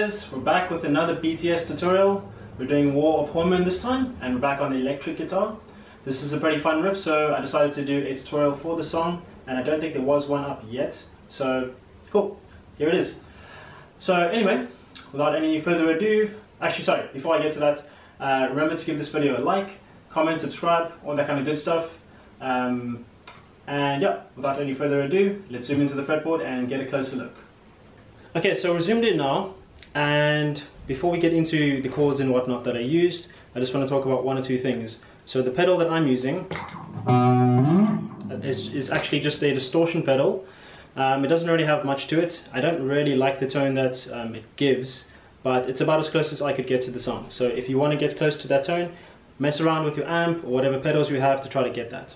guys, we're back with another BTS tutorial. We're doing War of Hormone this time, and we're back on the electric guitar. This is a pretty fun riff, so I decided to do a tutorial for the song, and I don't think there was one up yet. So, cool, here it is. So anyway, without any further ado, actually sorry, before I get to that, remember to give this video a like, comment, subscribe, all that kind of good stuff. And yeah, without any further ado, let's zoom into the fretboard and get a closer look. Okay, so we're zoomed in now, and before we get into the chords and whatnot that I used, I just want to talk about one or two things. So the pedal that I'm using is actually just a distortion pedal. It doesn't really have much to it. I don't really like the tone that it gives, but it's about as close as I could get to the song. So if you want to get close to that tone, mess around with your amp or whatever pedals you have to try to get that.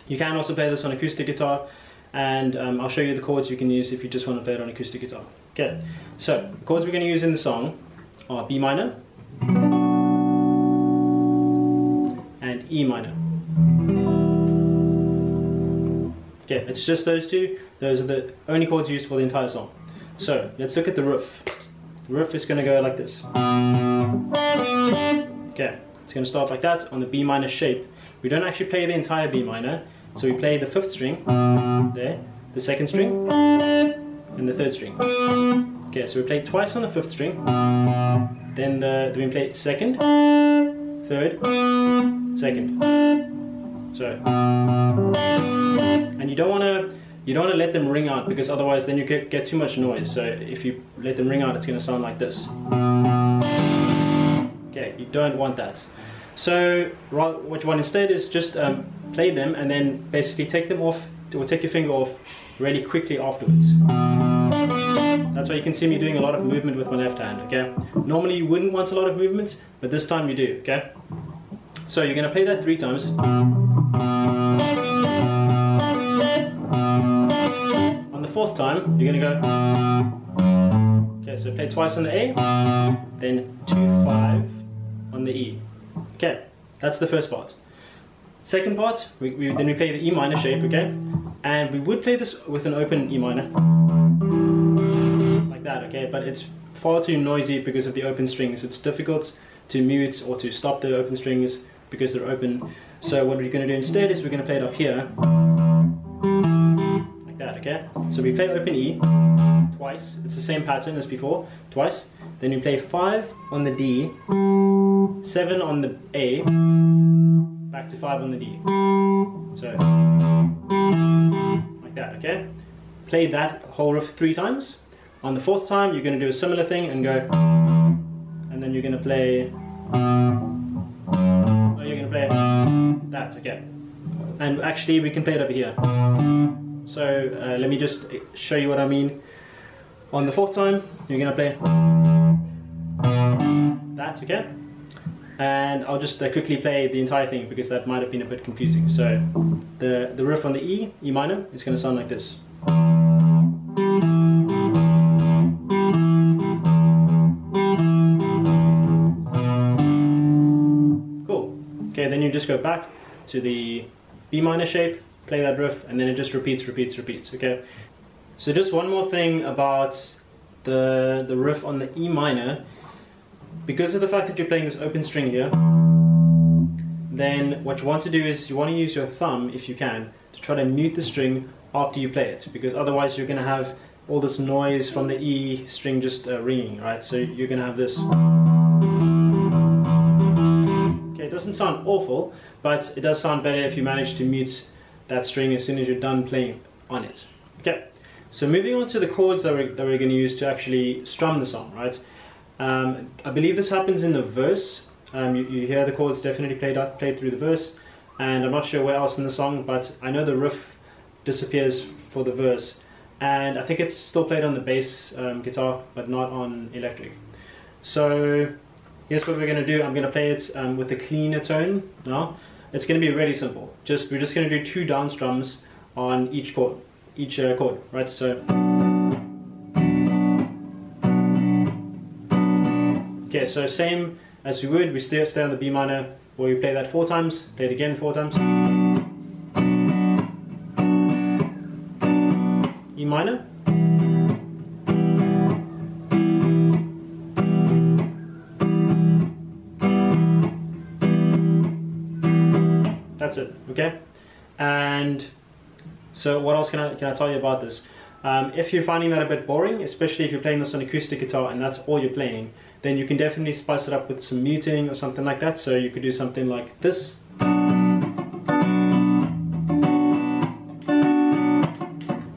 You can also play this on acoustic guitar, and I'll show you the chords you can use if you just want to play it on acoustic guitar. Okay, so the chords we're going to use in the song are B minor and E minor. Okay, it's just those two. Those are the only chords used for the entire song. So let's look at the riff. The riff is going to go like this. Okay, it's going to start like that on the B minor shape. We don't actually play the entire B minor, so we play the 5th string there, the 2nd string, and the 3rd string. Okay, so we play twice on the 5th string, then we play 2nd, 3rd, 2nd. So, and you don't want to let them ring out, because otherwise then you get too much noise. So if you let them ring out, it's going to sound like this. Okay, you don't want that. So what you want instead is just play them and then basically take them off, or take your finger off really quickly afterwards. That's why you can see me doing a lot of movement with my left hand, okay? Normally you wouldn't want a lot of movement, but this time you do, okay? So you're going to play that 3 times. On the 4th time, you're going to go... Okay, so play twice on the A, then 2-5 on the E. Okay, that's the first part. Second part, then we play the E minor shape, okay? And we would play this with an open E minor. Like that, okay? But it's far too noisy because of the open strings. It's difficult to mute or to stop the open strings because they're open. So what we're going to do instead is we're going to play it up here. Like that, okay? So we play open E twice. It's the same pattern as before, twice. Then we play 5 on the D, 7 on the A, back to 5 on the D. So, like that, okay? Play that whole riff 3 times. On the 4th time, you're going to do a similar thing and go, and then you're going to play, that, okay? And actually, we can play it over here. So, let me just show you what I mean. On the 4th time, you're going to play that, okay? And I'll just quickly play the entire thing because that might have been a bit confusing. So the riff on the E minor is going to sound like this. Cool. Okay, then you just go back to the B minor shape, play that riff, and then it just repeats, okay? So just one more thing about the riff on the E minor. Because of the fact that you're playing this open string here, then what you want to do is you want to use your thumb, if you can, to try to mute the string after you play it, because otherwise you're going to have all this noise from the E string just ringing, right? So you're going to have this. Okay, it doesn't sound awful, but it does sound better if you manage to mute that string as soon as you're done playing on it. Okay, so moving on to the chords that we're going to use to actually strum the song, right? I believe this happens in the verse. You hear the chords definitely played through the verse, and I'm not sure where else in the song, but I know the riff disappears for the verse, and I think it's still played on the bass guitar, but not on electric. So here's what we're going to do. I'm going to play it with a cleaner tone now. It's going to be really simple. We're just going to do 2 down strums on each chord, right? So. Okay, so same as we would, we still stay on the B minor, where we play that 4 times, play it again 4 times. E minor. okay? And so what else can I tell you about this? If you're finding that a bit boring, especially if you're playing this on acoustic guitar and that's all you're playing, then you can definitely spice it up with some muting or something like that. So you could do something like this.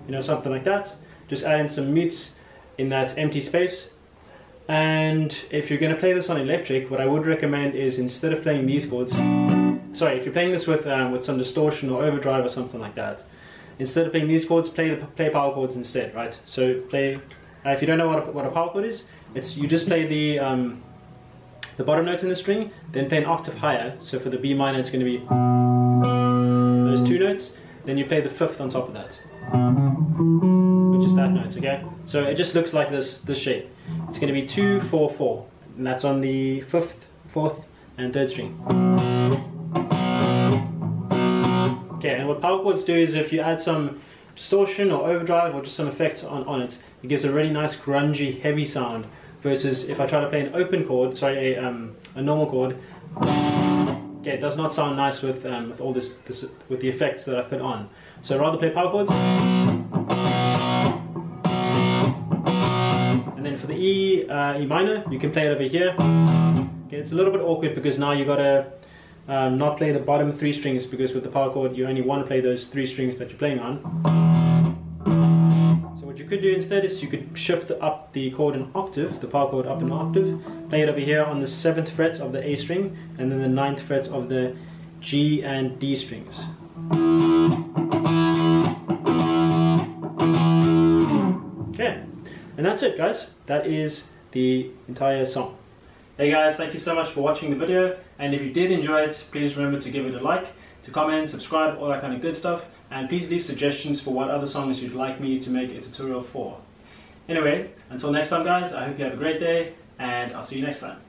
You know, something like that. Just add in some mutes in that empty space. And if you're going to play this on electric, what I would recommend is, instead of playing these chords, sorry, if you're playing this with some distortion or overdrive or something like that, instead of playing these chords, play power chords instead, right? So play, if you don't know what a power chord is, you just play the bottom note in the string, then play an octave higher. So for the B minor, it's going to be those two notes. Then you play the fifth on top of that, which is that note, okay? So it just looks like this shape. It's going to be 2, 4, 4, and that's on the 5th, 4th, and 3rd string. Okay, and what power chords do is, if you add some distortion or overdrive or just some effects on it, it gives a really nice grungy, heavy sound. Versus if I try to play an open chord, sorry, a normal chord, okay, it does not sound nice with all this with the effects that I've put on. So I'd rather play power chords. And then for the E minor, you can play it over here. Okay, it's a little bit awkward because now you've got to not play the bottom 3 strings, because with the power chord you only want to play those 3 strings that you're playing on. So what you could do instead is you could shift up the chord an octave, the power chord up an octave, play it over here on the 7th fret of the A string, and then the 9th fret of the G and D strings. Okay, and that's it, guys. That is the entire song. Hey guys, thank you so much for watching the video, and if you did enjoy it, please remember to give it a like, to comment, subscribe, all that kind of good stuff, and please leave suggestions for what other songs you'd like me to make a tutorial for. Anyway, until next time guys, I hope you have a great day, and I'll see you next time.